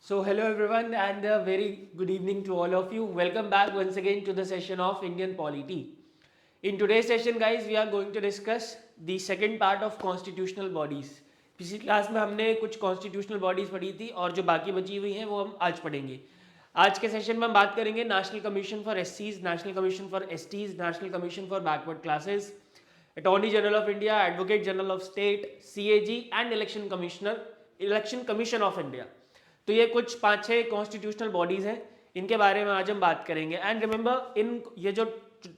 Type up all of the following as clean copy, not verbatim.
So hello everyone and a very good evening to all of you. Welcome back once again to the session of Indian Polity. In today's session guys we are going to discuss the second part of constitutional bodies. पिछली class में हमने कुछ constitutional bodies पढ़ी थी और जो बाकी बची हुई हैं वो हम आज पढ़ेंगे. आज के सेशन में हम बात करेंगे नेशनल कमीशन फॉर एससीज, National commission for STs, National commission for backward Classes, Attorney general of India, Advocate general of State, CAG and Election commission of India. तो ये कुछ 5-6 कॉन्स्टिट्यूशनल बॉडीज हैं, इनके बारे में आज हम बात करेंगे. एंड रिमेंबर इन ये जो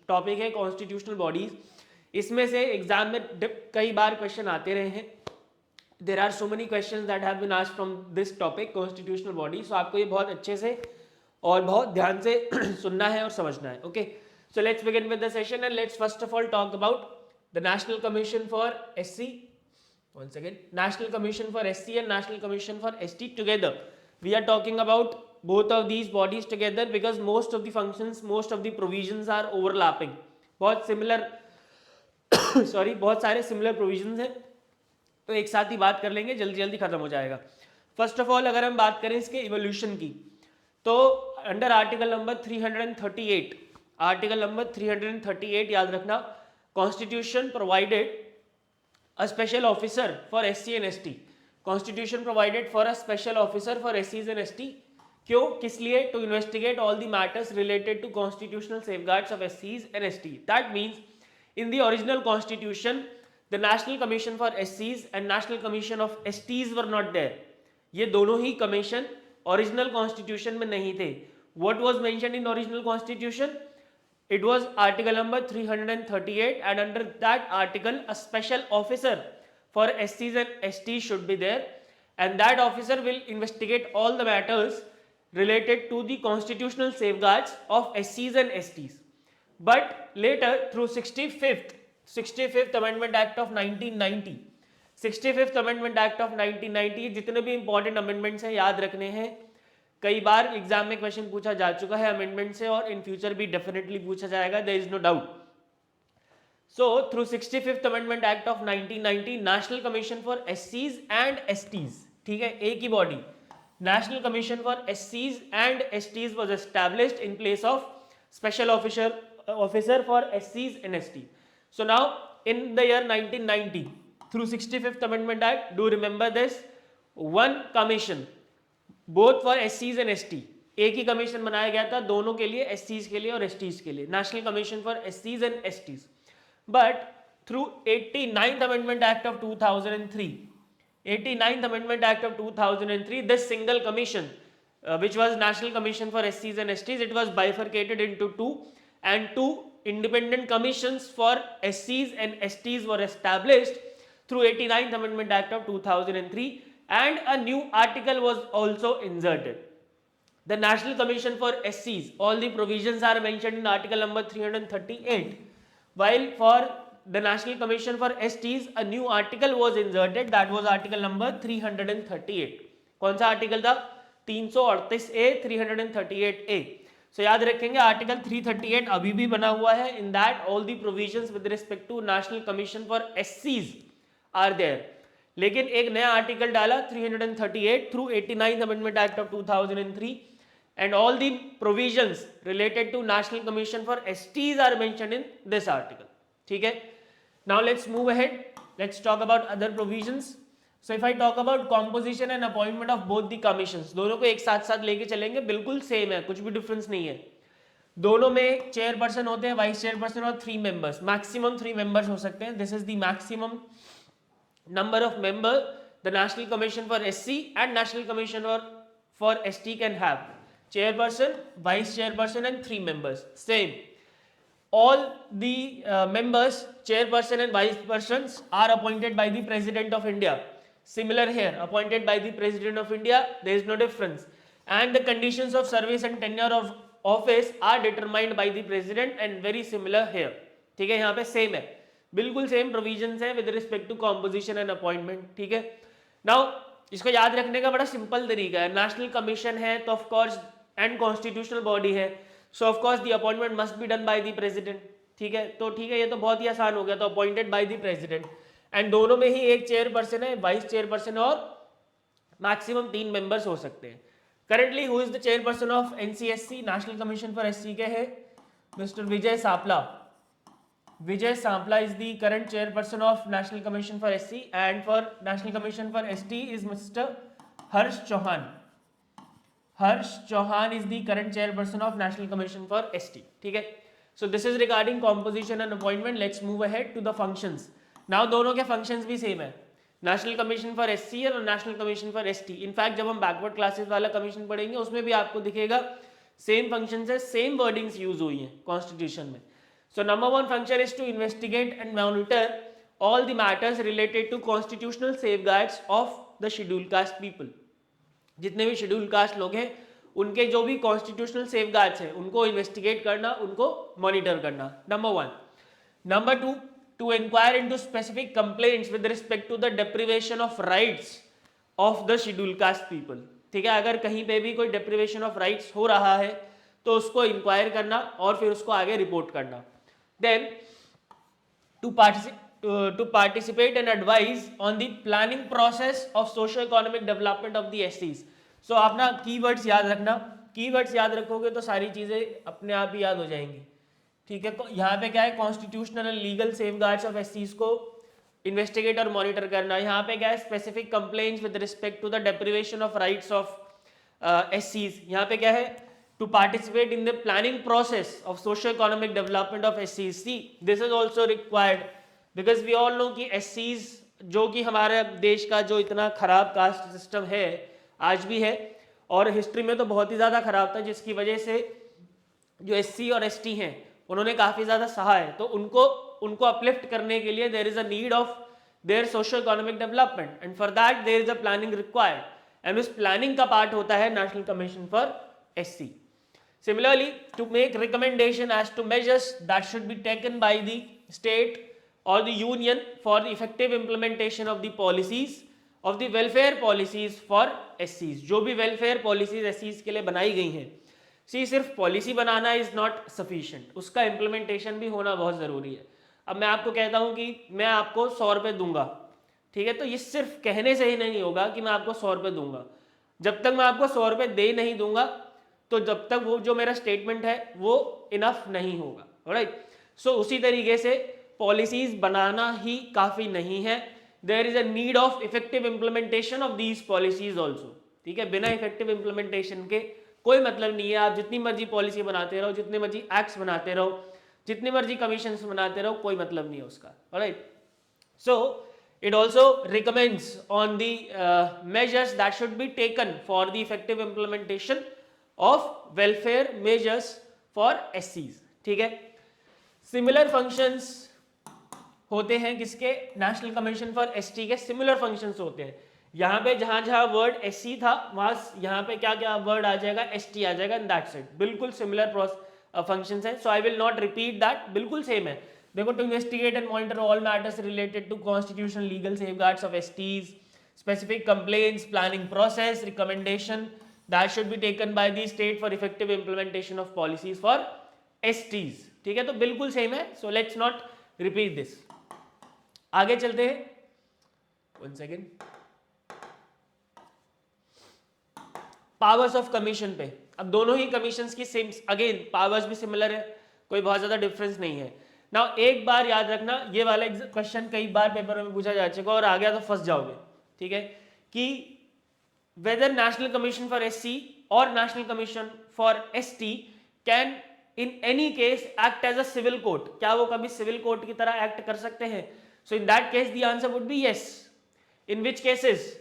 टॉपिक है कॉन्स्टिट्यूशनल बॉडीज, इसमें से एग्जाम में कई बार क्वेश्चन आते रहे हैं. There are so many question that have been asked from this topic constitutional body. So आपको ये बहुत अच्छे से और बहुत ध्यान से सुनना है और समझना है. Okay, so let's begin with the session and let's first of all talk about the national commission for SC. once again, National Commission for SC and National Commission for ST together. We are talking about both of these bodies together because most of the functions, most of the provisions are overlapping. बहुत similar sorry, बहुत सारे similar provisions हैं, तो एक साथ ही बात कर लेंगे, जल्दी जल्दी खत्म हो जाएगा. फर्स्ट ऑफ ऑल अगर हम बात करें इसके इवोल्यूशन की, तो under article number 338, article number 338 याद रखना, constitution provided a special officer for SC and ST. Constitution provided for a special officer for SCs and ST. क्यों, किस लिए? To investigate all the matters related to constitutional safeguards of SCs and ST. That means in the original constitution the National Commission for SCs and National Commission of STs were not there. ये दोनों ही commission original constitution में नहीं थे. What was mentioned in original constitution? It was article number 338 and under that article a special officer for SCs and STs should be there, and that officer will investigate all the matters related to the constitutional safeguards of SCs and STs. But later through 65th Amendment Act of 1990, 65th Amendment Act of 1990, जितने भी important amendments हैं याद रखने हैं, कई बार exam में question पूछा जा चुका है अमेंडमेंट से और इन फ्यूचर भी डेफिनेटली पूछा जाएगा, there is no doubt. So through 65th amendment act of 1990 national commission for एससीज एंड एसटीज, ठीक है, एक ही बॉडी, नेशनल कमीशन फॉर एससीज and STs was established in place of special officer for एससीज and ST. So now in the year 1990 through 65th amendment act, do remember this, one commission both for एससीज and ST, एक ही commission बनाया गया था दोनों के लिए, एससीज के लिए और एसटीज के लिए, नेशनल कमीशन फॉर एससीज and STs. But through 89th amendment act of 2003, 89th amendment act of 2003, this single commission which was National Commission for SCs and STs, it was bifurcated into two, and two independent commissions for SCs and STs were established through 89th Amendment Act of 2003, and a new article was also inserted. The National Commission for SCs, all the provisions are mentioned in article number 338, while for the National Commission for STs a new article was inserted, that was article number 338. कौन सा article था? 338A, 338A. So याद रखेंगे article 338 अभी भी बना हुआ है. In that all the provisions with respect to National Commission for SCs are there. लेकिन एक नया आर्टिकल डाला 338 through 89th amendment act of 2003, and all the provisions related to national commission for STs are mentioned in this article. ठीक है, now let's move ahead, let's talk about other provisions. So if I talk about composition and appointment of both the commissions, दोनों को एक साथ साथ लेके चलेंगे, बिल्कुल सेम है, कुछ भी डिफरेंस नहीं है. दोनों में चेयरपर्सन होते हैं, वाइस चेयरपर्सन और 3 मेंबर्स, मैक्सिमम 3 मेंबर्स हो सकते हैं. This is the maximum number of member the National Commission for SC and National Commission for ST can have: chairperson, vice chairperson and 3 members. Same, all the members, chairperson and vice persons are appointed by the President of India. Similar here, appointed by the President of India, there is no difference, and the conditions of service and tenure of office are determined by the President, and very similar here. ठीक है, यहाँ पे same है, बिल्कुल same provisions है with respect to composition and appointment. ठीक है, now इसको याद रखने का बड़ा सिंपल तरीका है. नेशनल कमीशन है तो of course and constitutional body है, so of course the appointment must be done by the President. ठीक है, तो ठीक है, ये तो बहुत ही आसान हो गया, तो appointed by the president, and दोनों में ही एक चेयरपर्सन है, वाइस चेयरपर्सन और मैक्सिमम 3 मेंबर्स हो सकते हैं. Currently, who is the chairperson of NCSC, National Commission for SC के है Mr. Vijay Sapla. Vijay Sapla is the current chairperson of National Commission for SC, and for National Commission for ST is Mr. Harsh Chauhan. Harsh Chauhan is the current chairperson of National Commission for ST. ठीक है. So this is regarding composition and appointment. Let's move ahead to the functions. Now दोनों के functions भी same है. National commission for SC और National commission for ST. In fact जब हम backward classes वाला कमीशन पढ़ेंगे उसमें भी आपको दिखेगा सेम फंक्शंस है, सेम वर्डिंग्स यूज हुई हैं कॉन्स्टिट्यूशन में. So number 1 function is to investigate and monitor all the matters related to constitutional safeguards of the schedule caste people. जितने भी शेड्यूल कास्ट लोग हैं उनके जो भी कॉन्स्टिट्यूशनल सेफगार्ड्स हैं उनको इन्वेस्टिगेट करना, उनको मॉनिटर करना. Number 1. Number 2, to inquire into specific complaints with respect to the deprivation of rights of the scheduled caste people. ठीक है, अगर कहीं पे भी कोई deprivation of rights हो रहा है तो उसको इंक्वायर करना और फिर उसको आगे रिपोर्ट करना. Then to participate and advise on the planning process of socio-economic development of the SCs. So आप ना keywords याद रखना, keywords याद रखोगे तो सारी चीज़ें अपने आप ही याद हो जाएंगी. ठीक है, यहाँ पे क्या है, constitutional and legal safeguards of एससीज को इन्वेस्टिगेट और मॉनिटर करना. यहाँ पे क्या है, specific complaints with respect to the deprivation of rights of एससीज. यहाँ पे क्या है, to participate in the planning process of socio economic development of एससीज. See this is also required because we all know कि एससीज जो कि हमारे देश का जो इतना खराब कास्ट सिस्टम है आज भी है और हिस्ट्री में तो बहुत ही ज़्यादा खराब था, जिसकी वजह से जो एससी और एसटी हैं उन्होंने काफ़ी ज़्यादा सहा है. तो उनको अपलिफ्ट करने के लिए there is a need of their socio economic development and for that there is a planning required and उस प्लानिंग का पार्ट होता है National commission for SC. Similarly to make recommendation as to measures that should be taken by the state और the union for the effective implementation of the policies of the welfare policies for एससीज. जो भी welfare policies एससीज के लिए बनाई गई हैं, सिर्फ policy banana is not sufficient, उसका इम्प्लीमेंटेशन भी होना बहुत ज़रूरी है. अब मैं आपको कहता हूँ कि मैं आपको 100 रुपये दूंगा, ठीक है, तो ये सिर्फ कहने से ही नहीं होगा कि मैं आपको 100 रुपये दूंगा. जब तक मैं आपको 100 रुपये दे नहीं दूंगा तो जब तक वो जो मेरा स्टेटमेंट है वो इनफ नहीं होगा. राइट. सो उसी तरीके से पॉलिसीज बनाना ही काफ़ी नहीं है. There is a need of effective implementation of these policies also. ठीक है, बिना इफेक्टिव इम्प्लीमेंटेशन के कोई मतलब नहीं है. आप जितनी मर्जी पॉलिसी बनाते रहो, जितने मर्जी एक्ट्स बनाते रहो, जितनी मर्जी कमीशंस बनाते रहो, कोई मतलब नहीं है उसका. Alright. So it also recommends on the measures that should be taken for the effective implementation of welfare measures for एससीज. ठीक है. सिमिलर फंक्शंस होते हैं किसके, नेशनल कमीशन फॉर एसटी के सिमिलर फंक्शंस होते हैं. यहाँ पे जहाँ जहाँ वर्ड एससी था वहाँ यहाँ पे क्या क्या वर्ड आ जाएगा, एसटी आ जाएगा, एंड दैट्स इट. बिल्कुल सिमिलर फंक्शंस हैं. So I will not repeat that, बिल्कुल सेम है. देखो, to investigate and monitor all matters related to constitutional legal safeguards of STs, specific complaints, planning process, recommendation that should be taken by the state for effective implementation of policies for STs. ठीक है, तो बिल्कुल same है. So let's not repeat this. आगे चलते हैं. 1 second. Powers of commission पे. अब दोनों ही कमीशंस की सेम, अगेन पावर्स भी सिमिलर है, कोई बहुत ज्यादा डिफरेंस नहीं है. नाउ एक बार याद रखना, ये वाला क्वेश्चन कई बार पेपर में पूछा जा चुका और आ गया तो फंस जाओगे. ठीक है, कि whether National commission for SC और National commission for ST can in any case act as a civil court. क्या वो कभी सिविल कोर्ट की तरह एक्ट कर सकते हैं? So in that case the answer would be yes. In which cases,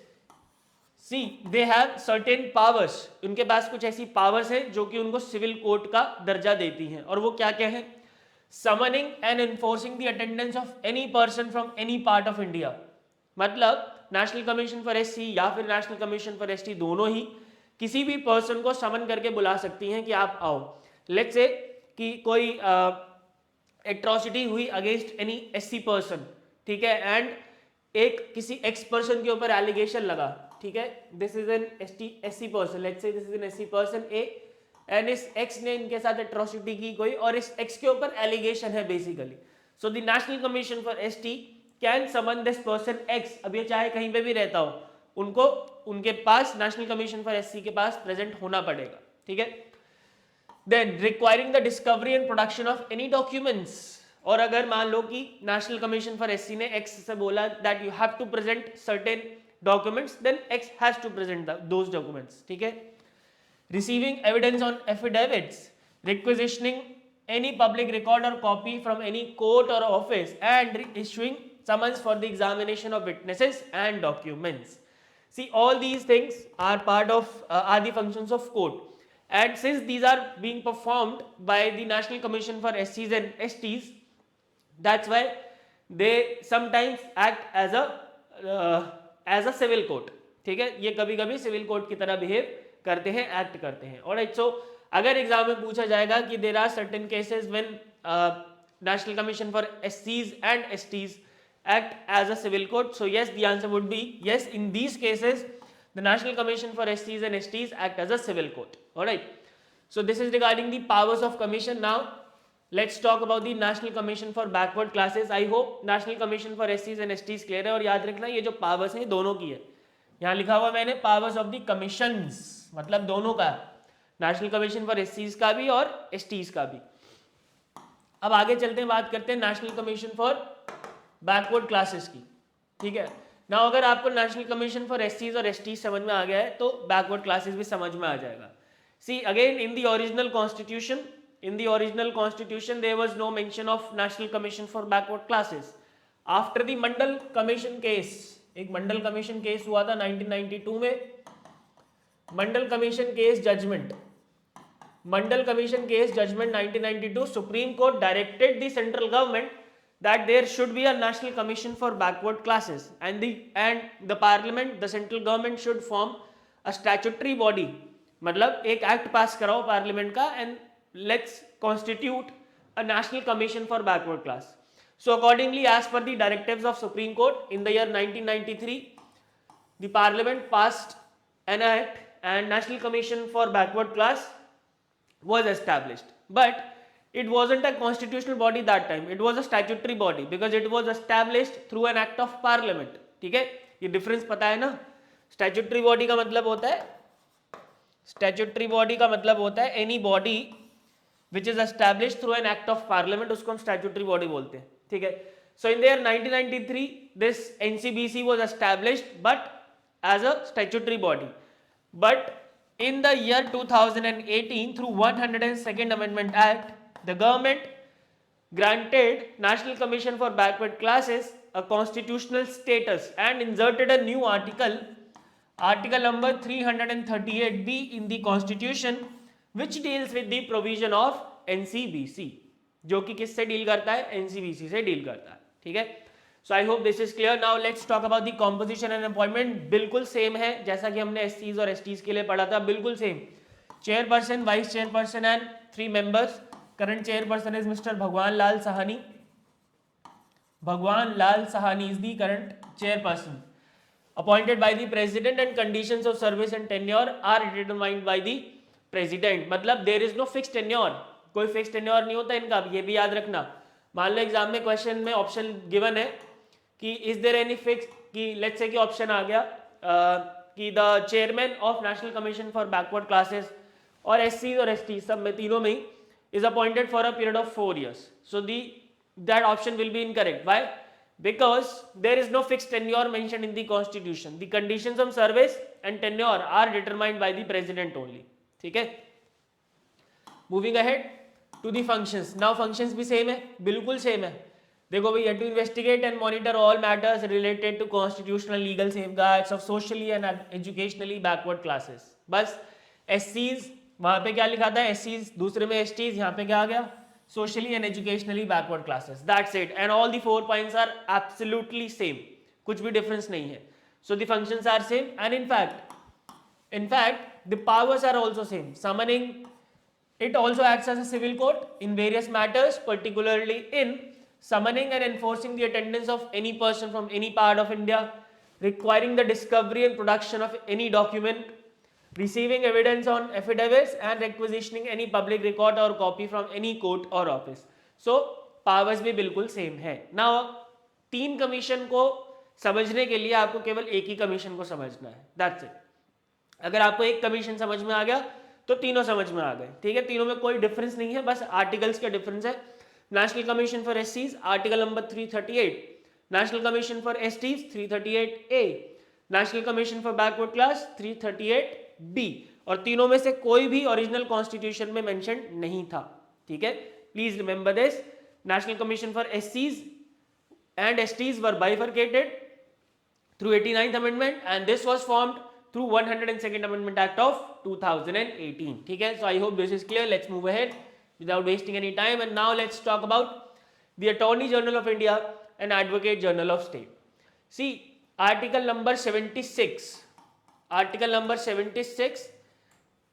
See, they have certain powers. उनके पास कुछ ऐसी पावर्स हैं जो कि उनको सिविल कोर्ट का दर्जा देती हैं. और वो क्या क्या है? Summoning and enforcing the attendance of any person from any part of India. मतलब नेशनल कमीशन फॉर एससी या फिर नेशनल कमीशन फॉर एसटी दोनों ही किसी भी पर्सन को समन करके बुला सकती हैं कि आप आओ. लेट्स से कि कोई एट्रोसिटी हुई अगेंस्ट एनी एससी पर्सन, ठीक है, एंड एक किसी एक्स पर्सन के ऊपर एलिगेशन लगा. ठीक है, this is an SC person, let's say this is an SC person A, and इस एक्स ने इनके साथ एट्रोसिटी की कोई और इस एक्स के ऊपर एलिगेशन है basically. So the national commission for ST can summon this person x. अब ये चाहे कहीं पे भी रहता हो, उनको उनके पास नेशनल कमीशन फॉर एससी के पास प्रेजेंट होना पड़ेगा, ठीक है। Then requiring the discovery and production of any documents, और अगर मान लो कि नेशनल कमीशन फॉर एससी ने एक्स से बोला that you have to present certain documents, then X has to present those documents, ठीक है। Receiving evidence on affidavits, requisitioning any public record or copy from any court or office, and issuing summons for the examination of witnesses and documents. See, all these things are part of are the functions of court, and since these are being performed by the National Commission for SCs and STs, that's why they sometimes act as a civil court, ठीक है। ये कभी कभी civil court की तरह behave करते हैं, act करते हैं। ऑलराइट, सो अगर एग्जाम में पूछा जाएगा कि there are certain cases when National commission for एससीज and STs act as a civil court, so yes, the answer would be yes, in these cases the National Commission for SCs and STs act as a civil court. All right, so this is regarding the powers of commission. Now let's talk about the National Commission for Backward Classes. I hope National Commission for SCs and STs clear है, और याद रखना ये जो powers हैं दोनों की है। यहाँ लिखा हुआ मैंने powers of the commissions, मतलब दोनों का, नेशनल कमीशन फॉर एससीज का भी और एसटीज का भी। अब आगे चलते हैं, बात करते हैं national commission for backward classes की, ठीक है ना। अगर आपको नेशनल कमीशन फॉर एससीज और एसटीज समझ में आ गया है तो बैकवर्ड क्लासेस भी समझ में आ जाएगा। See again, in the original constitution there was no mention of national commission for backward Classes. After the Mandal Commission case, एक मंडल कमीशन केस हुआ था 1992 में, Mandal Commission case judgement 1992, Supreme Court directed the central government that there should be a national commission for backward classes, and the parliament, the central government should form a statutory body, मतलब एक act पास कराओ parliament का, and let's constitute a national commission for backward class. So accordingly, as per the directives of Supreme Court, in the year 1993, the parliament passed an act and National Commission for Backward Class was established, but it wasn't a constitutional body that time, it was a statutory body because it was established through an act of parliament, ठीक है। ये difference पता है ना। Statutory body का मतलब होता है any body which is established through an act of parliament, उसको हम स्टैट्यूटरी बॉडी बोलते हैं, ठीक है। So in the year 1993 this NCBC was established but as a statutory body, but in the year 2018 through 102nd Amendment Act, the government granted National Commission for Backward Classes a constitutional status and inserted a new article number 338B in the constitution, which deals with the provision of NCBC, जो कि किससे deal करता है, NCBC से deal करता है, ठीक है। So I hope this is clear. Now let's talk about the composition and appointment. बिल्कुल सेम है जैसा कि हमने SCs और STs के लिए पढ़ा था, बिल्कुल same. Chairperson, vice chairperson and 3 members. Current chairperson is Mr. Bhagwan Lal Sahani. Bhagwan Lal Sahani is the current chairperson. Appointed by the president, and conditions of service and tenure are determined by the president. मतलब there is no fixed tenure, कोई fixed tenure नहीं होता इनका, ये भी याद रखना। मान लो एग्जाम में क्वेश्चन में ऑप्शन गिवन है कि इज देयर एनी फिक्स, कि लेट्स से कि ऑप्शन आ गया कि the chairman of national commission for backward classes और एससी और एसटी सब में, तीनों में is appointed for a period of 4 years. So that option will be incorrect. Why? Because there is no fix tenure mentioned in the constitution. The conditions of service and tenure are determined by the president only, ठीक है। Moving ahead to the functions. Now functions भी same है, बिल्कुल same है। देखो भैया, to investigate and monitor all matters related to constitutional legal safeguards of socially and educationally backward classes. बस एससीज वहां पे क्या लिखा था, एससीज, दूसरे में एसटीज, यहाँ पे क्या आ गया, socially and educationally backward classes. That's it, and all the 4 points are absolutely same, कुछ भी डिफरेंस नहीं है. So the functions are same, and in fact the powers are also same. Summoning, it also acts as a civil court in various matters, particularly in summoning and enforcing the attendance of any person from any part of India, requiring the discovery and production of any document, receiving evidence on affidavits, and requisitioning any public record or copy from any court or office. So powers भी बिल्कुल same है. Now 3 commission को समझने के लिए आपको केवल एक ही कमीशन को समझना है, दैट्स इट। अगर आपको एक कमीशन समझ में आ गया तो तीनों समझ में आ गए, ठीक है। तीनों में कोई डिफरेंस नहीं है, बस आर्टिकल्स का डिफरेंस है। नेशनल कमीशन फॉर एससीज article number 338, National commission for STs 338A, National commission for Backward Class 338B, और तीनों में से कोई भी ओरिजिनल कॉन्स्टिट्यूशन में मेंशन नहीं था, ठीक है। Please remember this, National commission for एससीज and STs were bifurcated through 89th amendment and this was formed through 102nd amendment act of 2018, ठीक है। So I hope this is clear. Let's move ahead without wasting any time and now let's talk about the Attorney General of India and Advocate General of State. See, article number 76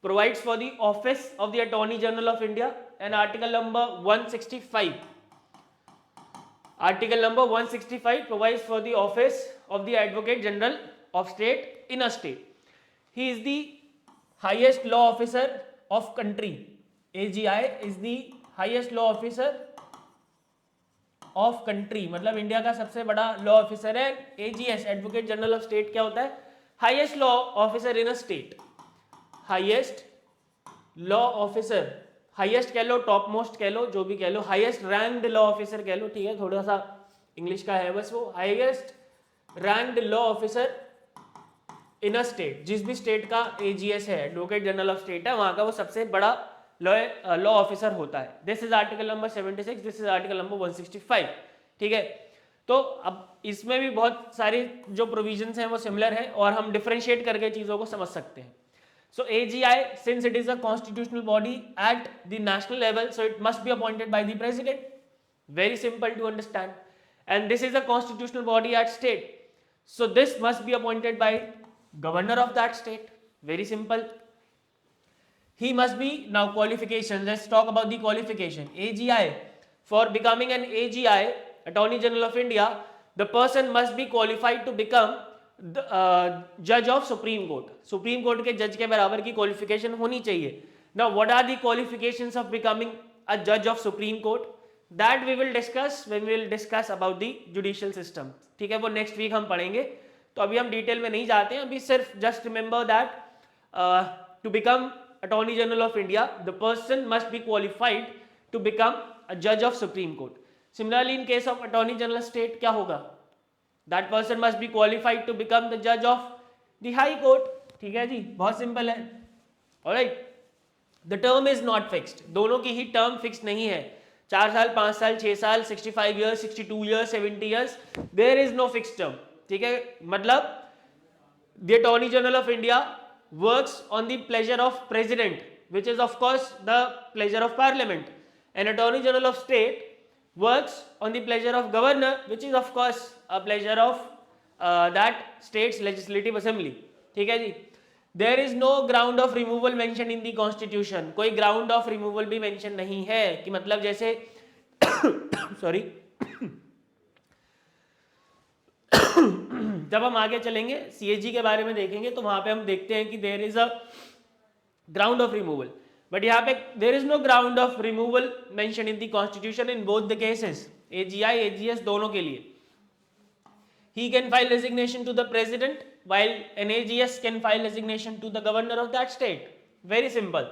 provides for the office of the Attorney General of India, and article number 165 provides for the office of the Advocate General of State in a state. He is the highest law officer of country. AGI is the highest law officer of country, मतलब India का सबसे बड़ा law officer है। AGS advocate general of state क्या होता है? Highest law officer in a state, highest law officer, highest कह लो, top most कह लो, जो भी कह लो, हाईएस्ट रैंक्ड लॉ ऑफिसर कह लो, ठीक है, थोड़ा सा इंग्लिश का है बस वो। Highest ranked law officer in a state, जिस भी स्टेट का एजीएस है, एडवोकेट जनरल ऑफ स्टेट है, वहां का वो सबसे बड़ा लॉ ऑफिसर होता है। This is article number 76, this is article number 165, ठीक है। तो अब इसमें भी बहुत सारी जो प्रोविजंस हैं वो सिमिलर है और हम डिफरेंशिएट करके चीजों को समझ सकते हैं। So AGI, since it is a constitutional body at the national level, so it must be appointed by the president. Very simple to understand. And this is a constitutional body at state. So this must be appointed by governor of that state. Very simple. He must be, now qualifications, let's talk about the qualification. AGI, for becoming an AGI, Attorney General of India, the person must be qualified to become जज of Supreme Court. Supreme Court के जज के बराबर की qualification होनी चाहिए। Now what are the qualifications of becoming a जज of Supreme Court? That we will discuss when we will discuss about the judicial system, ठीक है, वो नेक्स्ट वीक हम पढ़ेंगे। तो अभी हम डिटेल में नहीं जाते हैं, अभी सिर्फ just remember that to become Attorney general of India the person must be qualified to become a जज of Supreme Court. Similarly in case of attorney General state क्या होगा? That person must be qualified to become the judge of the high court, ठीक है जी, बहुत simple है। Alright, the term is not fixed, दोनों की ही term fix नहीं है, 4 साल 5 साल 6 साल 65 years 62 years 70 years, there is no fixed term, ठीक है। मतलब the Attorney General of India works on the pleasure of President, which is of course the pleasure of Parliament, and Attorney General of State works on the pleasure of governor, which is of course a pleasure of that state's legislative assembly, ठीक है जी। There is no ground of removal mentioned in the constitution, कोई ground of removal भी mention नहीं है, कि मतलब जैसे sorry जब हम आगे चलेंगे CAG के बारे में देखेंगे तो वहां पे हम देखते हैं कि there is a ground of removal, but यहाँ पे there is no ground of removal mentioned in the constitution in both the cases, AGI AGS दोनों के लिए। He can file resignation to the president while an AGS can file resignation to the governor of that state, very simple,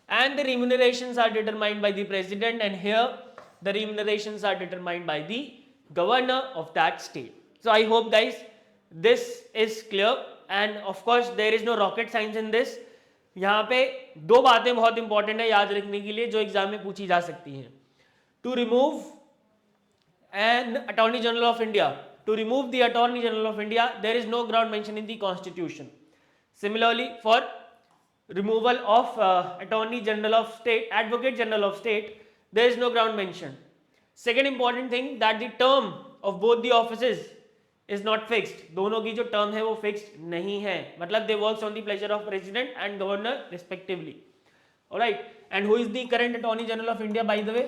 and the remunerations are determined by the president, and here the remunerations are determined by the governor of that state. So I hope guys this is clear, and of course there is no rocket science in this। यहाँ पे दो बातें बहुत important है याद रखने के लिए जो एग्जाम में पूछी जा सकती हैं। To remove an attorney general of India, to remove the attorney general of India there is no ground mention in the constitution. Similarly for removal of attorney general of state, advocate general of state, there is no ground mention. Second important thing that the term of both the offices is not fixed, दोनों की जो term है वो fixed नहीं है, मतलब they works on the pleasure of president and Governor respectively. Alright, and who is the current Attorney general of India by the way?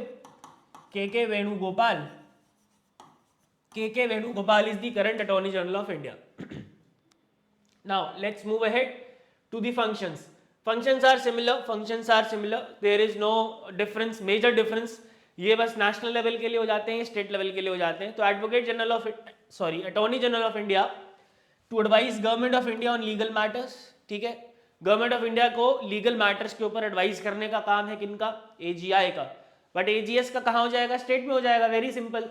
K Venugopal. के Venugopal is the current Attorney General of India. Now let's move ahead to the functions. Functions are similar. There is no difference, major difference ये बस national level के लिए हो जाते हैं, state level के लिए हो जाते हैं। तो advocate general of attorney general of India to advise government of India on legal matters, ठीक है। गवर्नमेंट ऑफ इंडिया को लीगल मैटर्स के ऊपर एडवाइस करने का काम है किनका, एजीआई का। बट एजीएस का कहाँ हो जाएगा, स्टेट में हो जाएगा, very simple,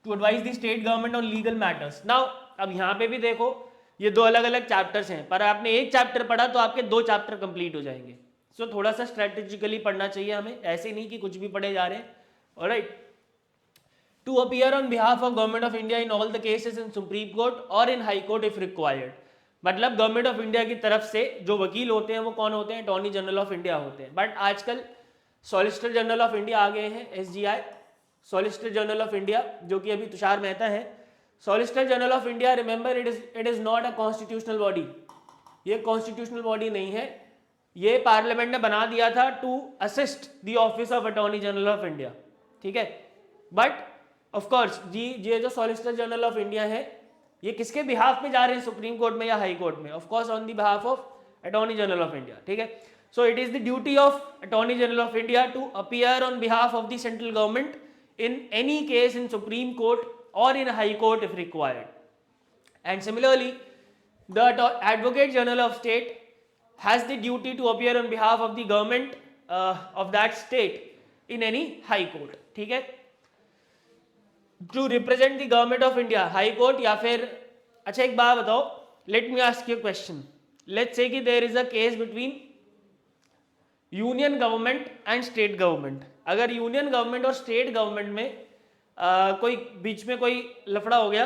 to advise the state government on legal matters. Now अब यहाँ पे भी देखो ये दो अलग अलग चैप्टर्स हैं, पर आपने एक चैप्टर पढ़ा तो आपके दो चैप्टर कंप्लीट हो जाएंगे। सो थोड़ा सा स्ट्रेटेजिकली पढ़ना चाहिए हमें, ऐसे नहीं कि कुछ भी पढ़े जा रहे हैं। Alright, to appear on behalf of government of India in all the cases in Supreme Court or in High Court if required। मतलब गवर्नमेंट ऑफ इंडिया की तरफ से जो वकील होते हैं वो कौन होते हैं, अटॉर्नी जनरल ऑफ इंडिया होते हैं। बट आजकल सॉलिसिटर जनरल ऑफ इंडिया आ गए हैं, SGI, solicitor general of India, जो कि अभी तुषार मेहता है। Solicitor general of India, remember it is not a constitutional body, ये कॉन्स्टिट्यूशनल बॉडी नहीं है, ये पार्लियामेंट ने बना दिया था to assist the office of attorney general of India, ठीक है। बट ऑफ कोर्स ये जो सॉलिसिटर जनरल ऑफ इंडिया है ये किसके बिहाफ में जा रहे हैं, सुप्रीम कोर्ट में या हाई कोर्ट में, of course on the behalf of attorney general of India, ठीक है। So it is the duty of attorney general of India to appear on behalf of the central government in any case in Supreme Court or in High Court if required. And similarly, the Advocate General of State has the duty to appear on behalf of the government of that state in any High Court, ठीक है, to represent the government of India, High Court या फिर, अच्छा एक बात बताओ, let me ask you a question, let's say कि there is a case between union government and state government. अगर यूनियन गवर्नमेंट और स्टेट गवर्नमेंट में कोई बीच में कोई लफड़ा हो गया,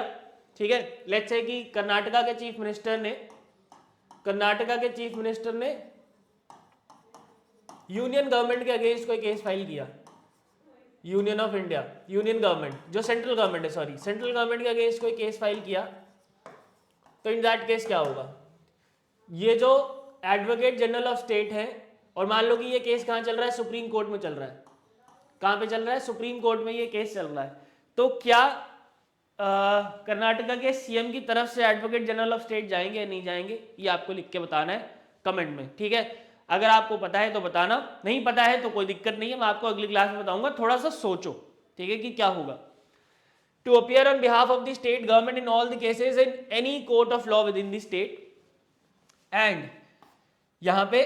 ठीक है, लेट्स से कि कर्नाटका के चीफ मिनिस्टर ने यूनियन गवर्नमेंट के अगेंस्ट कोई केस फाइल किया, union of India, union government जो सेंट्रल गवर्नमेंट है, सॉरी सेंट्रल गवर्नमेंट के अगेंस्ट कोई केस फाइल किया, तो इन दैट केस क्या होगा, ये जो एडवोकेट जनरल ऑफ स्टेट है, और मान लो कि ये केस कहाँ चल रहा है, सुप्रीम कोर्ट में चल रहा है, कहाँ पे चल रहा है, सुप्रीम कोर्ट में ये केस चल रहा है, तो क्या कर्नाटका के सीएम की तरफ से एडवोकेट जनरल ऑफ स्टेट जाएंगे या नहीं जाएंगे, ये आपको लिख के बताना है कमेंट में, ठीक है। अगर आपको पता है तो बताना, नहीं पता है तो कोई दिक्कत नहीं है, मैं आपको अगली क्लास में बताऊंगा, थोड़ा सा सोचो, ठीक है, कि क्या होगा। To appear on behalf of the state government in all the cases in any court of law within the state, and यहाँ पे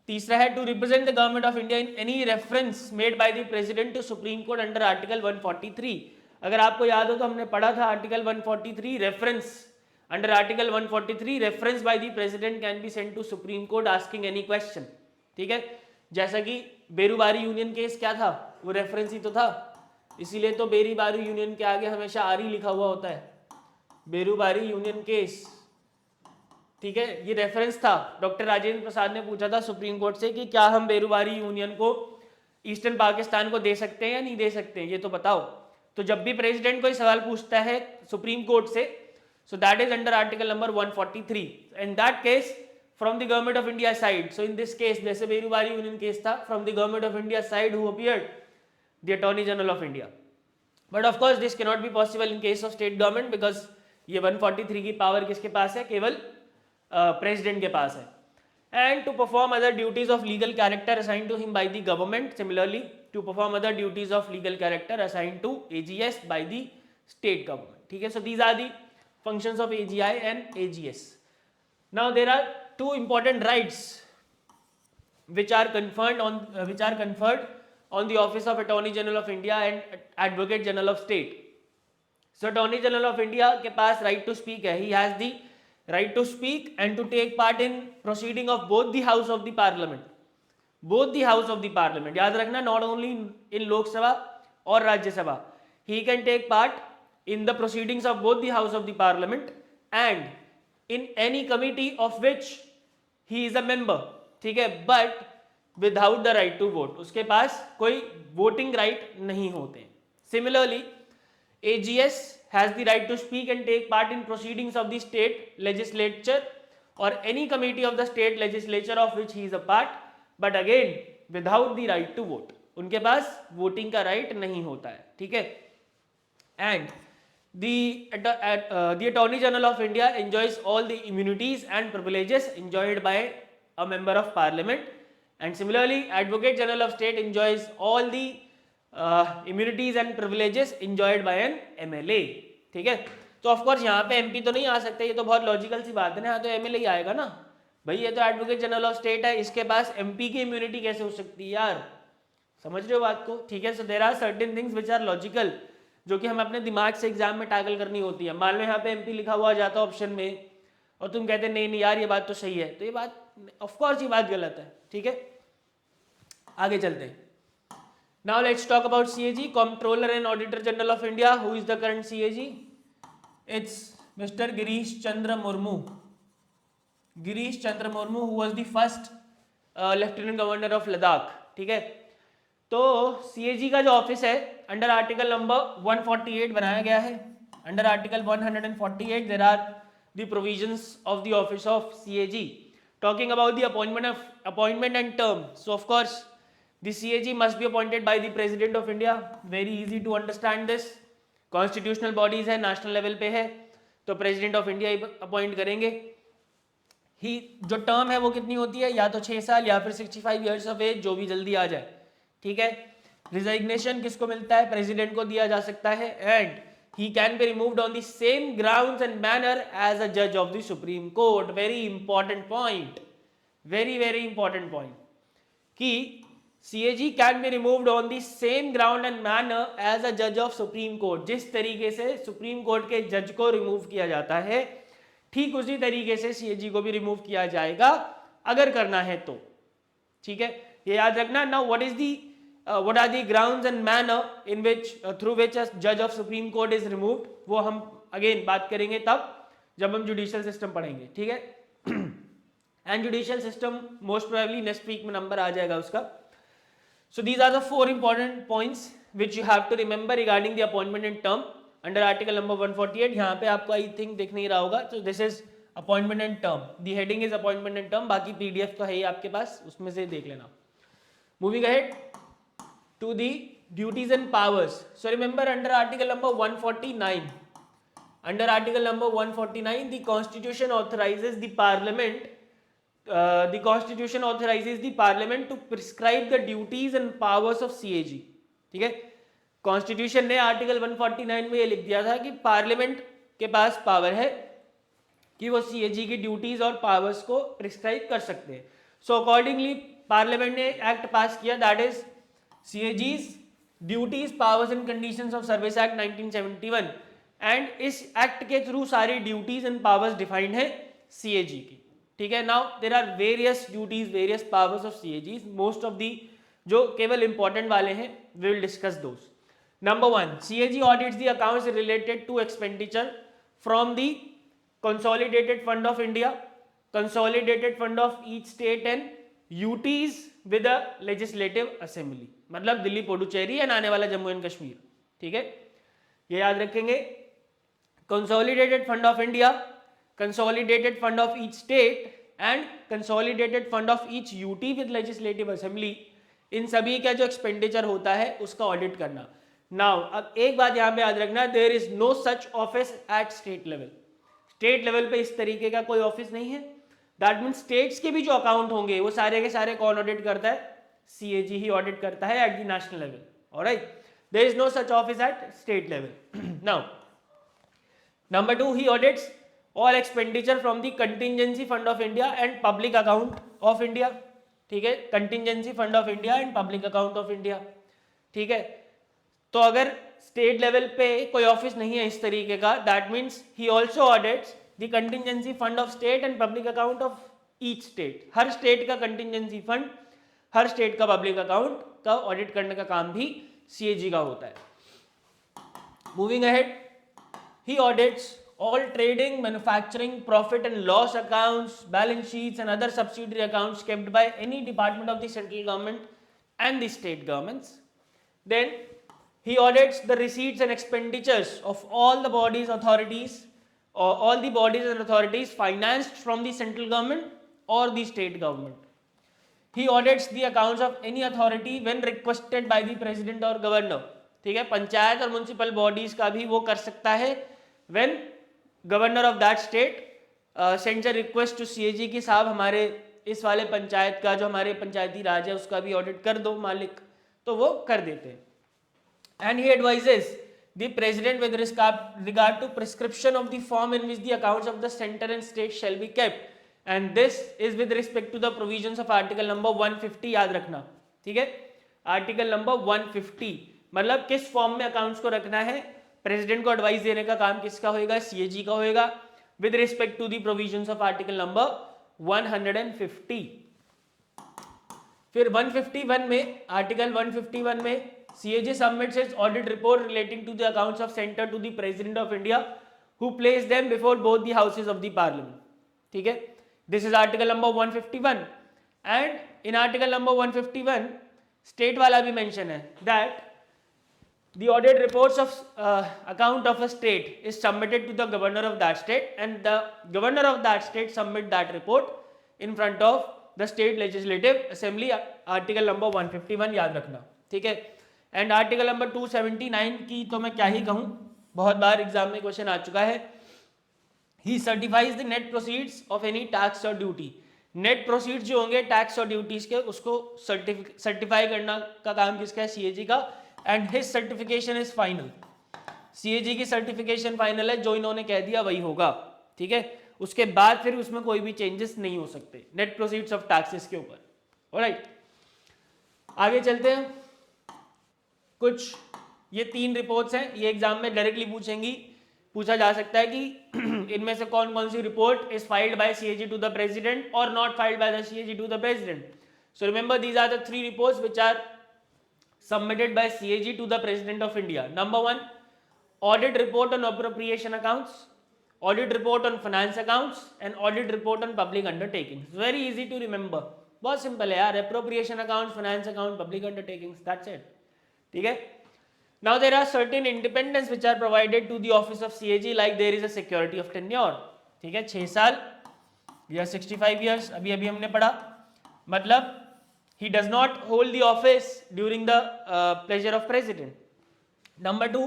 तीसरा है to represent the government of India in any reference made by the president to supreme court under article 143। अगर आपको याद हो तो हमने पढ़ा था article 143 reference, under article 143 reference by the president can be Saint to supreme court asking any question, ठीक है। जैसा कि बेरूबारी यूनियन केस क्या था, वो रेफरेंस ही तो था, इसीलिए तो बेरीबारी यूनियन के आगे हमेशा आरी लिखा हुआ होता है, बेरूबारी यूनियन केस, ठीक है, ये रेफरेंस था। डॉक्टर राजेंद्र प्रसाद ने पूछा था सुप्रीम कोर्ट से कि क्या हम बेरूबारी यूनियन को ईस्टर्न पाकिस्तान को दे सकते हैं या नहीं दे सकते हैं, ये तो बताओ। तो जब भी प्रेसिडेंट कोई सवाल पूछता है सुप्रीम कोर्ट से, so that is under article number 143, and that case from the government of India side. So in this case, जैसे बेरूबारी यूनियन केस था, from the government of India side who appeared the attorney general of India. But of course this can not be possible in case of state government, because ये 143 की power किसके पास है, केवल president के पास है। And to perform other duties of legal character assigned to him by the government, similarly to perform other duties of legal character assigned to AGs by the state government, ठीक है। So these are the functions of AGI and AGS. Now there are two important rights which are conferred on the office of Attorney General of India and Advocate General of State. So Attorney General of India के पास right to speak है, he has the right to speak and to take part in proceeding of both the house of the parliament, both the house of the parliament, याद रखना, not only in Lok Sabha और राज्य सभा, he can take part in the proceedings of both the house of the parliament and in any committee of which he is a member, ठीक है, but without the right to vote, उसके पास कोई voting right नहीं होते। Similarly, AGS has the right to speak and take part in proceedings of the state legislature or any committee of the state legislature of which he is a part, but again without the right to vote, उनके पास voting का right नहीं होता है, ठीक है। And the Attorney General of India enjoys all the immunities and privileges enjoyed by a member of parliament, and similarly Advocate General of State enjoys all the immunities and privileges enjoyed bye N MLA. ठीक है, तो of course यहाँ पे MP तो नहीं आ सकते, ये तो बहुत लॉजिकल सी बात है ना, यहाँ तो एमएलए ही आएगा ना भाई, ये तो एडवोकेट जनरल ऑफ स्टेट है, इसके पास एमपी की इम्यूनिटी कैसे हो सकती है यार, समझ रहे हो बात को। ठीक है, so there are certain things which are logical, जो कि हमें अपने दिमाग से एग्जाम में टैकल करनी होती है। मान लो यहाँ पे एमपी लिखा हुआ जाता ऑप्शन में और तुम कहते नहीं नहीं यार ये बात तो सही है, तो ये बात ऑफकोर्स ये बात गलत है। ठीक है, आगे चलते हैं। Now let's talk about CAG, controller and auditor general of India. Who is the current CAG? It's mister Girish Chandra Murmu. Girish Chandra Murmu who was the first lieutenant governor of Ladakh. ठीक है, तो सीएजी का जो ऑफिस है अंडर आर्टिकल नंबर 148 बनाया गया है। Under article 148 there are the provisions of the office of CAG talking about the appointment and term. So of course the CAG must be appointed by the President of India. Very easy to understand this. Constitutional bodies है, national level पे है, तो President of India appoint करेंगे। ही जो term है वो कितनी होती है, या तो 6 साल या फिर 65 ईयर्स ऑफ एज, जो भी जल्दी आ जाए। ठीक है, रिजाइग्नेशन किसको मिलता है? प्रेसिडेंट को दिया जा सकता है। And he can be removed on the same grounds and manner as a judge of the Supreme Court. Very important point, very very important point, कि CAG can be removed on the same ground and manner as a judge of Supreme Court. जिस तरीके से supreme Court के जज को remove किया जाता है, ठीक उसी तरीके से CAG को भी रिमूव किया जाएगा अगर करना है तो। ठीक है, ये याद रखना। Now what are the grounds and manner in which through which a judge of Supreme Court is removed, वो हम अगेन बात करेंगे तब जब हम जुडिशियल सिस्टम पढ़ेंगे। ठीक है, and judicial system most probably next week में नंबर आ जाएगा उसका। So these are the 4 important points which you have to remember regarding the appointment in term under article number 148। यहाँ पे आपको आई थिंक दिख नहीं रहा होगा, तो this is appointment and term, the heading is appointment and term, बाकी PDF तो है ही आपके पास, उसमें से देख लेना। Moving ahead to the duties and powers. So remember under article number 149, under article number 149 the constitution authorizes the parliament to prescribe the duties and powers of CAG. ठीक है, कॉन्स्टिट्यूशन ने आर्टिकल 149 में ये लिख दिया था कि पार्लियामेंट के पास पावर है कि वो CAG की ड्यूटीज और पावर्स को प्रिस्क्राइब कर सकते हैं। सो अकॉर्डिंगली पार्लियामेंट ने एक्ट पास किया, that is CAG's duties powers and conditions of service act 1971, and इस एक्ट के थ्रू सारी ड्यूटीज एंड पावर्स डिफाइंड है CAG की। ठीक है, now there are various duties various powers of CAG's, most of the जो केवल इंपॉर्टेंट वाले हैं we will discuss those. Number 1, CAG audits the accounts related to expenditure from the consolidated fund of India, consolidated fund of each state and UTs with a legislative assembly, मतलब Delhi Puducherry and आने वाला Jammu and Kashmir. ठीक है, ये याद रखेंगे। Consolidated fund of India, consolidated fund of each state and consolidated fund of each UT with legislative assembly, इन सभी का जो एक्सपेंडिचर होता है उसका ऑडिट करना। नाउ अब एक बात यहाँ पे याद रखना, there is no such office at state level. State level पे इस तरीके का कोई ऑफिस नहीं है। दैट मीन्स स्टेट्स के भी जो अकाउंट होंगे वो सारे के सारे कौन ऑडिट करता है? CAG ही ऑडिट करता है at the national level. Alright, there is no such office at state level. Now number 2, he audits all expenditure from the contingency fund of India and public account of India. ठीक है, contingency fund of India and public account of India. ठीक है, तो अगर state level पे कोई office नहीं है इस तरीके का, that means he also audits the contingency fund of state and public account of each state. Her state का कंटिजेंसी फंड, हर स्टेट का पब्लिक अकाउंट का ऑडिट करने का काम भी CAG का होता है। Moving ahead, he audits all trading, manufacturing, profit and loss accounts, balance sheets and other subsidiary accounts kept by any department of the central government and the state governments. Then he audits the receipts and expenditures of all the bodies, authorities, or all the bodies and authorities financed from the central government or the state government. He audits the accounts of any authority when requested by the president or governor. ठीक है, पंचायत और municipal bodies का भी वो कर सकता है when governor of that state sends a request to CAG कि साहब हमारे इस वाले पंचायत का जो हमारे पंचायती राज है उसका भी ऑडिट कर दो मालिक, तो वो कर देते हैं। and he advises the president with regard to prescription of the form in which the accounts of the center and state shall be kept, and this is with respect to the provisions of article number 150. याद रखना, ठीक है, article number 150 मतलब किस form में accounts को रखना है, प्रेसिडेंट को एडवाइस देने का काम किसका होएगा, सीएजी का होएगा, with respect to the provisions of article number 150. फिर 151 में, आर्टिकल 151 में CAG submits its audit report relating to the accounts of center to the President of India, who placed them before both the houses of the Parliament. ठीक है, this is article number 151, and in article number 151 state वाला भी mention है that the audit reports of account of a state is submitted to the governor of that state, and the governor of that state submit that report in front of the state legislative assembly. article number 151 याद रखना, ठीक है. And article number 279 की तो मैं क्या ही कहूँ, बहुत बार एग्जाम में क्वेश्चन आ चुका है. He certifies the net proceeds of any tax और ड्यूटी. नेट प्रोसीड्स जो होंगे टैक्स और ड्यूटीज के, उसको सर्टिफाई करना का काम किसका है, सीएजी का. And his certification is final. CAG की सर्टिफिकेशन फाइनल है, जो इन्होंने कह दिया वही होगा, ठीक है. उसके बाद फिर उसमें कोई भी चेंजेस नहीं हो सकते नेट प्रोसीड्स ऑफ टैक्सेस के ऊपर. ऑलराइट, आगे चलते हैं. कुछ ये 3 रिपोर्ट्स हैं, ये एग्जाम में डायरेक्टली पूछा जा सकता है कि इनमें से कौन कौन सी report is filed by CAG to the President और not filed by the CAG to the President. So remember these are the 3 reports which are submitted by CAG to the president of India. Number 1, audit report on appropriation accounts, audit report on finance accounts and audit report on public undertakings. Very easy to remember, बहुत simple है यार. Appropriation accounts, finance account, public undertakings, that's it, ठीक है. Now there are certain independence which are provided to the office of CAG, like there is a security of tenure, ठीक है, 6 साल या 65 years, अभी हमने पढ़ा. मतलब he does not hold the office during the pleasure of president. Number 2,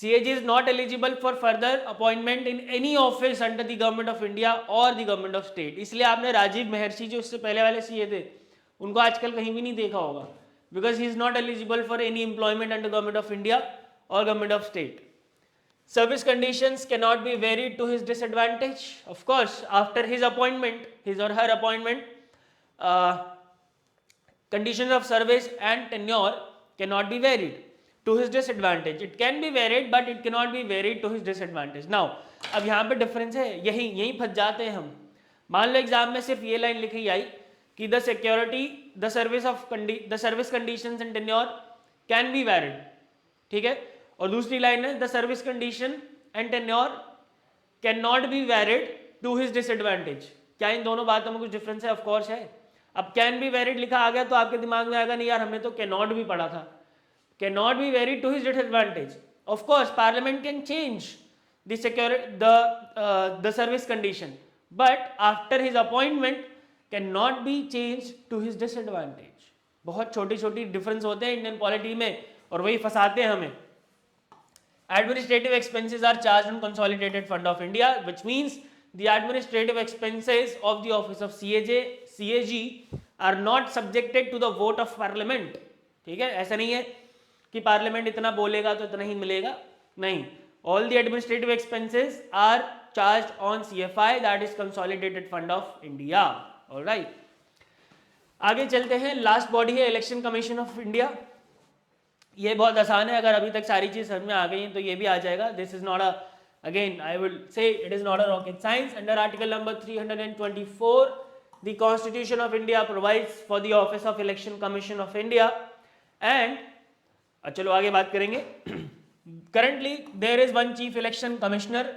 CAG is not eligible for further appointment in any office under the government of India or the government of state. इसलिए आपने राजीव महर्षि जो इससे पहले वाले CA थे उनको आजकल कहीं भी नहीं देखा होगा, because he is not eligible for any employment under government of India or government of state. Service conditions cannot be varied to his disadvantage. Of course, after his appointment, his or her appointment, conditions of service and tenure cannot be varied to his disadvantage. It can be varied, but it cannot be varied to his disadvantage. Now, अब यहाँ पे difference है, यहीं फंस जाते हैं हम. मान लो एग्जाम में सिर्फ ये लाइन लिखी आई कि the security, the service conditions and tenure can be varied, ठीक है. और दूसरी लाइन है the service condition and tenure cannot be varied to his disadvantage. क्या इन दोनों बातों में कुछ डिफरेंस है? ऑफ कोर्स है. अब कैन बी वेरिड लिखा आ गया तो आपके दिमाग में आएगा नहीं यार हमने तो कैनॉट भी पढ़ा था. Cannot be varied to his disadvantage. Of course parliament can change the service condition, but after his appointment cannot be changed to his disadvantage. बहुत छोटी छोटी डिफरेंस होते हैं इंडियन पॉलिटी में और वही फंसाते हैं हमें. Administrative expenses are charged on consolidated fund of India, which means the administrative expenses of the office of CAG are not subjected to the vote of parliament. ठीक है, ऐसा नहीं है कि पार्लियामेंट इतना बोलेगा तो इतना ही मिलेगा, नहीं. All the administrative expenses are charged on CFI, that is consolidated fund of India. All right. आगे चलते हैं. लास्ट बॉडी है इलेक्शन कमीशन ऑफ इंडिया. ये बहुत आसान है, अगर अभी तक सारी चीज समझ में आ गई हैं तो ये भी आ जाएगा. This is not again I will say it is not a rocket science. Under article number 324 the constitution of India provides for the office of election commission of India. And चलो आगे बात करेंगे. Currently there is 1 chief election commissioner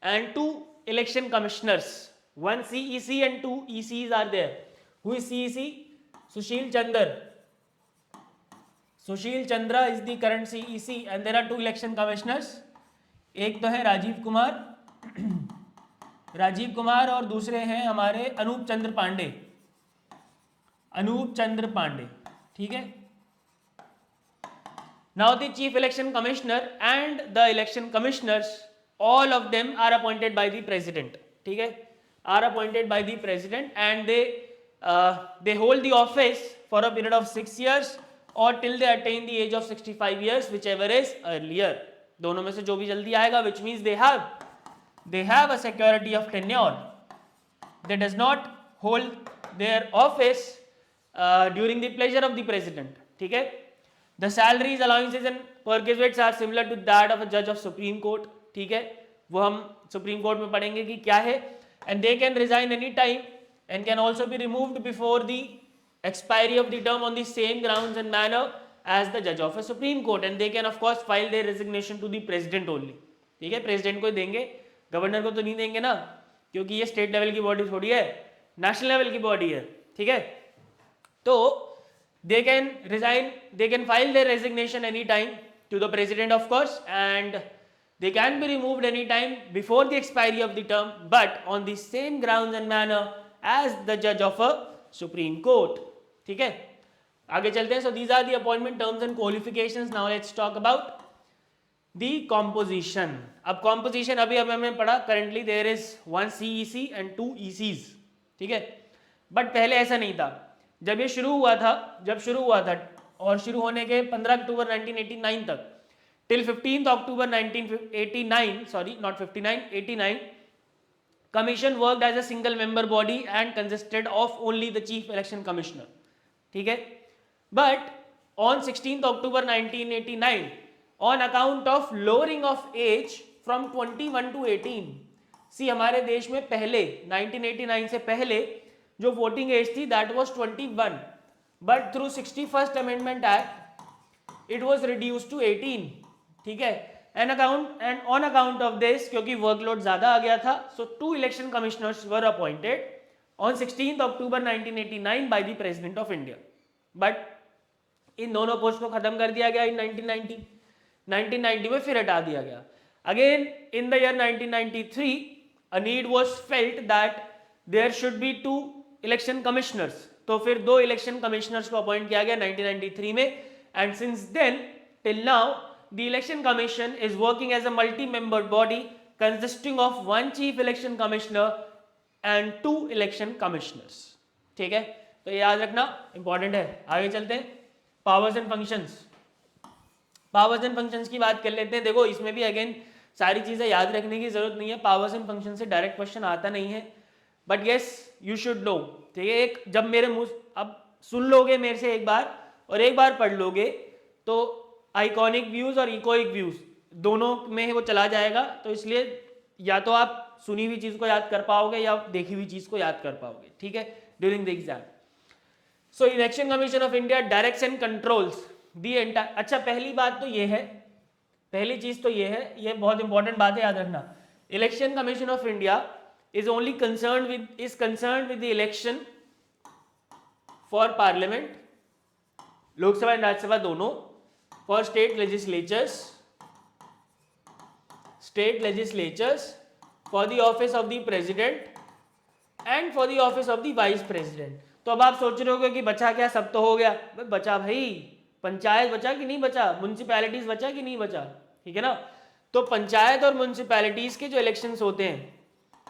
and 2 election commissioners. 1 CEC and 2 ECs are there. Who is CEC? Sushil Chandra. Sushil Chandra is the current CEC and there are 2 election commissioners. एक तो है राजीव कुमार और दूसरे हैं हमारे अनूप चंद्र पांडे. ठीक है. Now the chief election commissioner and the election commissioners, all of them are appointed by the president. ठीक है, are appointed by the president and they hold the office for a period of 6 years or till they attain the age of 65 years, whichever is earlier. दोनों में से जो भी जल्दी आएगा, which means they have a security of tenure. They does not hold their office during the pleasure of the president. ठीक है. The salaries, allowances and perquisites are similar to that of a judge of Supreme Court. ठीक है, वो हम supreme court में पढ़ेंगे कि क्या है. And they can resign any time and can also be removed before the expiry of the term on the same grounds and manner as the judge of a Supreme Court. And they can of course file their resignation to the president only. ठीक है, president को देंगे, governor को तो नहीं देंगे ना, क्योंकि ये स्टेट लेवल की बॉडी थोड़ी है, नेशनल लेवल की बॉडी है. ठीक है, तो they can resign, they can file their resignation anytime to the president of course, and they can be removed anytime before the expiry of the term, but on the same grounds and manner as the judge of a Supreme Court. ठीक है, आगे चलते हैं. So these are the appointment terms and qualifications. Now let's talk about the composition. अब composition अभी हमें पढ़ा, currently there is 1 CEC and 2 ECs. ठीक है, बट पहले ऐसा नहीं था. जब ये शुरू हुआ था और शुरू होने के 15 अक्टूबर 1989 तक till 15th October 1989, sorry not 59, 89, commission worked as a single member body and consisted of only the chief election commissioner. ठीक है, but on 16th October 1989, on account of lowering of age from 21 to 18, see हमारे देश में पहले 1989 से पहले जो voting age थी that was 21, but through 61st amendment act it was reduced to 18. ठीक है, and on account of this, क्योंकि वर्कलोड ज्यादा आ गया था, so 2 election commissioners were appointed on 16th October 1989 by the president of India. But इन दोनों post को खत्म कर दिया गया इन 1990 में, फिर हटा दिया गया. Again in the year 1993 a need was felt that there should be 2 election commissioners, तो फिर 2 इलेक्शन कमिश्नर्स को अपॉइंट किया गया 1993 में. And since then till now the election commission is working as a multi membered body consisting of 1 chief election commissioner and 2 election commissioners. ठीक है, तो ये याद रखना इंपॉर्टेंट है. आगे चलते हैं, powers and functions. Powers and functions की बात कर लेते हैं. देखो इसमें भी अगेन सारी चीजें याद रखने की जरूरत नहीं है, पावर्स एंड फंक्शन से डायरेक्ट क्वेश्चन आता नहीं है, but yes you should know. ठीक है, एक जब मेरे मुंह अब सुन लोगे मेरे से एक बार और एक बार पढ़ लोगे तो आइकॉनिक व्यूज और इकोइक व्यूज दोनों में वो चला जाएगा. तो इसलिए या तो आप सुनी हुई चीज को याद कर पाओगे या देखी हुई चीज को याद कर पाओगे. ठीक है, during the exam. So election commission of India directs and controls the entire. अच्छा, पहली बात तो ये है, पहली चीज तो ये है, ये बहुत इंपॉर्टेंट बात है, याद रखना. Election commission of India is only concerned with the election for parliament, Lok Sabha and Rajya Sabha दोनों, for state legislatures, for the office of the president and for the office of the vice president. तो अब आप सोच रहे होगे कि बचा क्या, सब तो हो गया. बचा भाई, पंचायत बचा कि नहीं बचा, म्युनिसिपैलिटीज बचा कि नहीं बचा. ठीक है ना, तो पंचायत और म्युनिसिपैलिटीज के जो इलेक्शंस होते हैं,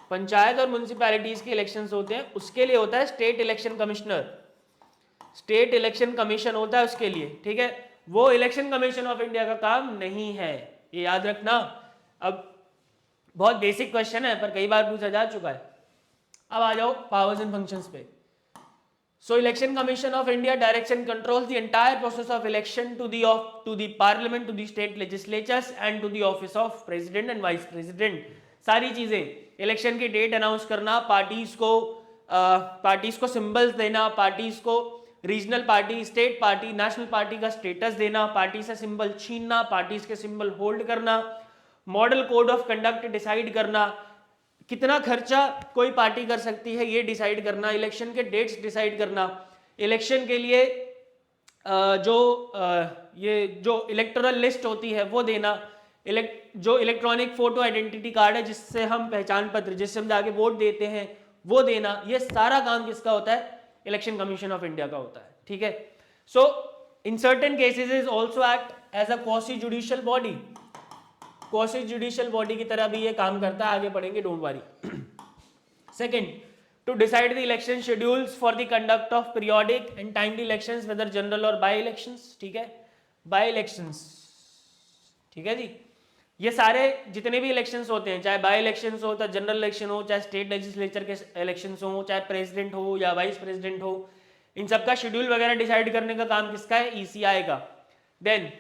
पंचायत और म्युनिसिपैलिटीज के इलेक्शंस होते हैं, उसके लिए होता है state election commissioner, state election commission होता है उसके लिए. ठीक है, वो इलेक्शन कमीशन ऑफ इंडिया का काम नहीं है, ये याद रखना. अब बहुत बेसिक क्वेश्चन है पर कई बार पूछा जा चुका है. अब आ जाओ पावर्स एंड फंक्शंस पे. So election commission of India directs and controls the entire process of election to the parliament, to the state legislatures and to the office of president and vice president. सारी चीजें, election की date announce करना, parties को symbols देना, parties को regional party, state party, national party का status देना, party से सिंबल छीनना, पार्टीज के सिंबल होल्ड करना, model code of conduct decide करना, कितना खर्चा कोई पार्टी कर सकती है ये डिसाइड करना, इलेक्शन के डेट्स डिसाइड करना, इलेक्शन के लिए जो इलेक्टोरल लिस्ट होती है वो देना, जो इलेक्ट्रॉनिक फोटो आइडेंटिटी कार्ड है जिससे हम पहचान पत्र, जिससे हम जाके वोट देते हैं, वो देना. ये सारा काम किसका होता है, इलेक्शन कमीशन ऑफ इंडिया का होता है. ठीक है, so in certain cases is also act as a quasi judicial body. Quasi judicial body की तरह भी ये काम करता है, आगे पढ़ेंगे, don't worry. Second, to decide the election schedules for the conduct of periodic and timely elections whether general और by elections, ठीक है, by elections, ठीक है जी। ये सारे जितने भी इलेक्शंस होते हैं, चाहे बाई इलेक्शंस हो, चाहे जनरल इलेक्शन हो, चाहे स्टेट लेजिस्लेचर के इलेक्शंस हो, चाहे प्रेसिडेंट हो या वाइस प्रेसिडेंट हो, इन सबका शेड्यूल वगैरह डिसाइड करने का काम किसका है, ईसीआई का। Then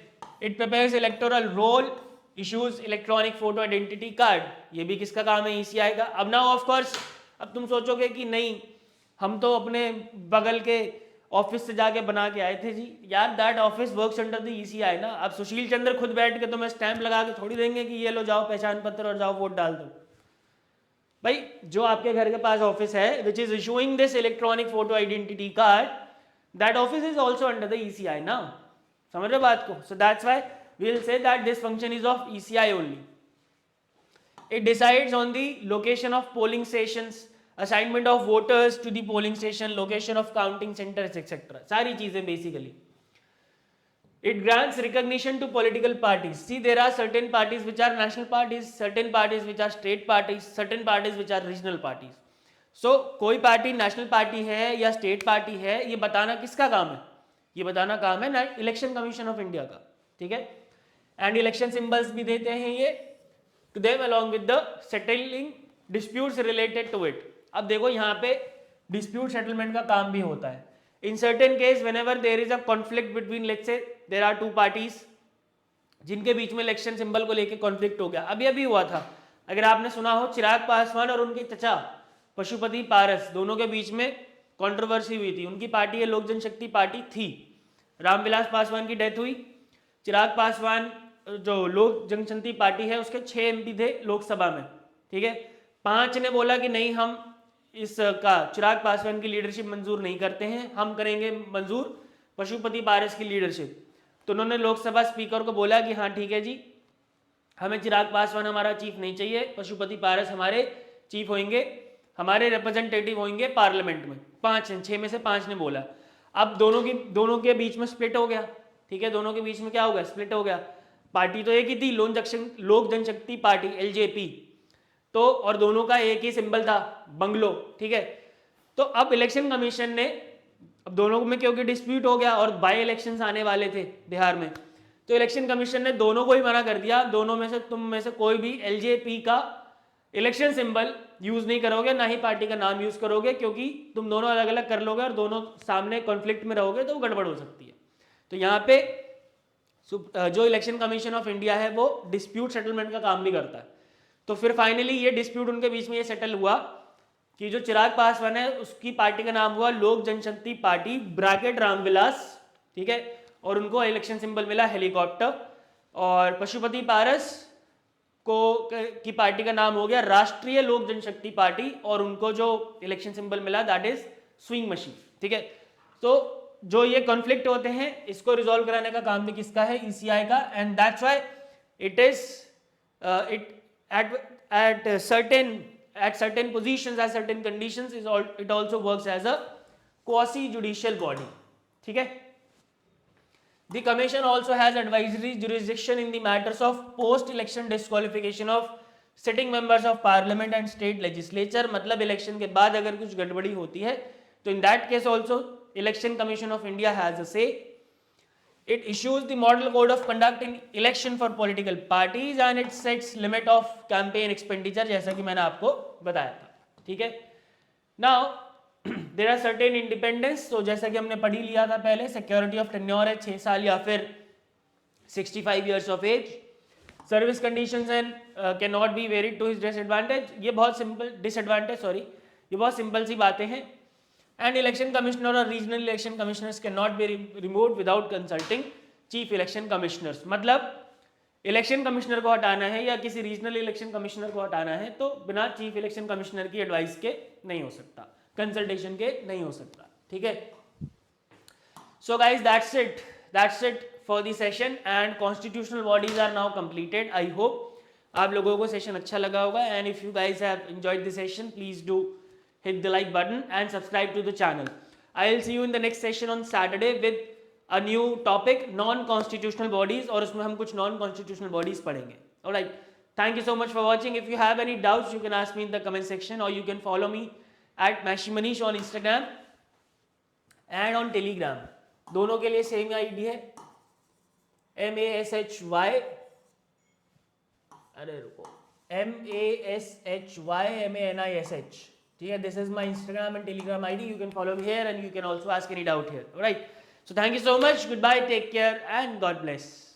it prepares electoral roll, issues electronic photo identity card, ये भी किसका काम है, ईसीआई का। अब नाउ ऑफ कोर्स अब तुम सोचोगे कि नहीं हम तो अपने बगल के ऑफिस से जाके बना के आए थे जी, यार that office works under the ECI ना। अब सुशील चंद्र खुद बैठ के तुम्हें स्टैंप लगा के थोड़ी देंगे कि ये लो जाओ पहचान पत्र और जाओ वोट डाल दो। भाई जो आपके घर के पास ऑफिस है which is issuing this electronic photo identity card, that office is also under the ECI ना, समझ रहे बात को। So that's why we will say that this function is of ECI only. It decides on the location of polling stations, assignment of voters to the polling station, location of counting centers etc, सारी चीजें basically. It grants recognition to political parties. See, there are certain parties which are national parties, certain parties which are state parties, certain parties which are regional parties. So कोई party national party है या state party है, ये बताना किसका काम है, ये बताना काम है इलेक्शन कमीशन ऑफ इंडिया का, ठीक है। एंड इलेक्शन सिंबल्स भी देते हैं ये to them along with the settling disputes related to it. अब देखो यहाँ पे डिस्प्यूट सेटलमेंट का काम भी होता है। In certain case whenever there is a conflict between, let's say there are two parties जिनके बीच में इलेक्शन सिंबल को लेके कॉन्फ्लिक्ट हो गया। अभी अभी हुआ था, अगर आपने सुना हो, चिराग पासवान और उनके चचा पशुपति पारस दोनों के बीच में कंट्रोवर्सी हुई थी। उनकी पार्टी है लोक जनशक्ति पार्टी थी, रामविलास पासवान की डेथ हुई, चिराग पासवान जो लोक जनशक्ति पार्टी है उसके 6 एमपी थे लोकसभा में, ठीक है। 5 ने बोला कि नहीं हम इसका चिराग पासवान की लीडरशिप मंजूर नहीं करते हैं, हम करेंगे मंजूर पशुपति पारस की लीडरशिप। तो उन्होंने लोकसभा स्पीकर को बोला कि हाँ ठीक है जी, हमें चिराग पासवान हमारा चीफ नहीं चाहिए, पशुपति पारस हमारे चीफ होंगे, हमारे रिप्रेजेंटेटिव होंगे पार्लियामेंट में। 6 में से 5 ने बोला। अब दोनों के बीच में स्प्लिट हो गया, ठीक है, दोनों के बीच में क्या हो गया, स्प्लिट हो गया। पार्टी तो एक ही थी, लोक जनशक्ति पार्टी एलजेपी, तो और दोनों का एक ही सिंबल था बंगलो, ठीक है। तो अब इलेक्शन कमीशन ने, अब दोनों में क्योंकि डिस्प्यूट हो गया और बाई इलेक्शंस आने वाले थे बिहार में, तो इलेक्शन कमीशन ने दोनों को ही मना कर दिया, दोनों में से तुम में से कोई भी एलजेपी का इलेक्शन सिंबल यूज नहीं करोगे, ना ही पार्टी का नाम यूज करोगे, क्योंकि तुम दोनों अलग अलग कर लोगे और दोनों सामने कॉन्फ्लिक्ट में रहोगे तो गड़बड़ हो सकती है। तो यहाँ पे जो इलेक्शन कमीशन ऑफ इंडिया है वो डिस्प्यूट सेटलमेंट का काम भी करता है। तो फिर फाइनली ये डिस्प्यूट उनके बीच में ये सेटल हुआ कि जो चिराग पासवान है उसकी पार्टी का नाम हुआ लोक जनशक्ति पार्टी ब्रैकेट रामविलास, ठीक है, और उनको इलेक्शन सिंबल मिला हेलीकॉप्टर। और पशुपति पारस को की पार्टी का नाम हो गया राष्ट्रीय लोक जनशक्ति पार्टी और उनको जो इलेक्शन सिंबल मिला दैट इज स्विंग मशीन, ठीक है। तो जो ये कॉन्फ्लिक्ट होते हैं इसको रिजॉल्व कराने का काम भी किसका है, ईसीआई का। And that's why it is it at certain positions, at certain conditions it also works as a quasi judicial body, ठीक है। The commission also has advisory jurisdiction in the matters of post election disqualification of sitting members of parliament and state legislature, मतलब election के बाद अगर कुछ गड़बड़ी होती है तो in that case also election commission of India has a say. It issues the model code of conduct in election for political parties and it sets limit of campaign expenditure, जैसा कि मैंने आपको बताया था, ठीक है। Now there are certain independence, तो जैसा कि हमने पढ़ी लिया था पहले, सिक्योरिटी ऑफ टेन्योर है 6 साल या फिर 65 years of age, service conditions and can not be varied to his disadvantage, ये बहुत सिंपल डिसएडवांटेज सॉरी ये बहुत सिंपल सी बातें हैं। एंड इलेक्शन कमिश्नर और regional election commissioners can not be removed without consulting chief election commissioners, मतलब election commissioner को हटाना है या किसी रीजनल इलेक्शन कमिश्नर को हटाना है तो बिना चीफ इलेक्शन कमिश्नर की एडवाइस के नहीं हो सकता, कंसल्टेशन के नहीं हो सकता, ठीक है। So guys that's it for the session and constitutional bodies are now completed. I hope आप लोगों को सेशन अच्छा लगा होगा and if you guys have enjoyed the session please do hit the like button and subscribe to the channel. I'll see you in the next session on Saturday with a new topic, non-constitutional bodies, और उसमें हम कुछ non-constitutional bodies पढ़ेंगे. Alright, thank you so much for watching. If you have any doubts, you can ask me in the comment section or you can follow me at Mashimanish on Instagram and on Telegram. दोनों के लिए same ID है MASHY, अरे रुको, MASHYMANISH. ठीक है, this is my Instagram and Telegram ID. You can follow me here and you can also ask any doubt here. Alright. So thank you so much. Goodbye. Take care and God bless.